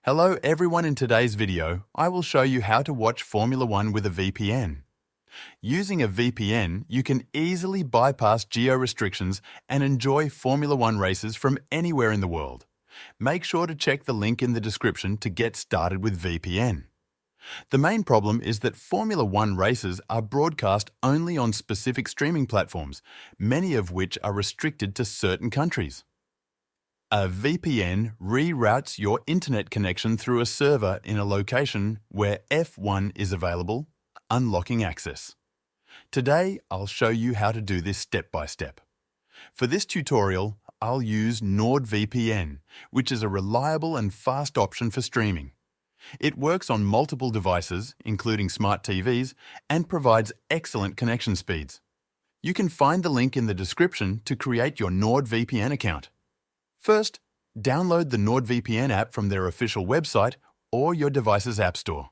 Hello everyone, in today's video, I will show you how to watch Formula One with a VPN. Using a VPN, you can easily bypass geo-restrictions and enjoy Formula One races from anywhere in the world. Make sure to check the link in the description to get started with VPN. The main problem is that Formula One races are broadcast only on specific streaming platforms, many of which are restricted to certain countries. A VPN reroutes your internet connection through a server in a location where F1 is available, unlocking access. Today, I'll show you how to do this step by step. For this tutorial, I'll use NordVPN, which is a reliable and fast option for streaming. It works on multiple devices, including smart TVs, and provides excellent connection speeds. You can find the link in the description to create your NordVPN account. First, download the NordVPN app from their official website or your device's app store.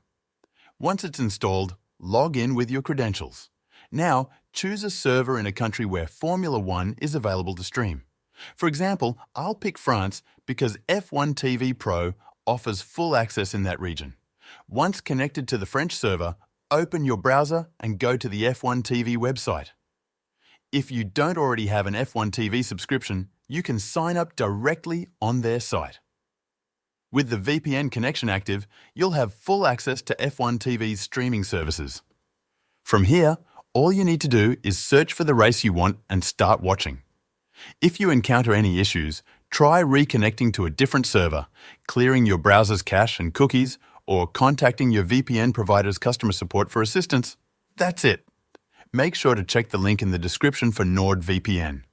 Once it's installed, log in with your credentials. Now, choose a server in a country where Formula One is available to stream. For example, I'll pick France because F1 TV Pro offers full access in that region. Once connected to the French server, open your browser and go to the F1 TV website. If you don't already have an F1 TV subscription, you can sign up directly on their site. With the VPN connection active, you'll have full access to F1 TV's streaming services. From here, all you need to do is search for the race you want and start watching. If you encounter any issues, try reconnecting to a different server, clearing your browser's cache and cookies, or contacting your VPN provider's customer support for assistance. That's it. Make sure to check the link in the description for NordVPN.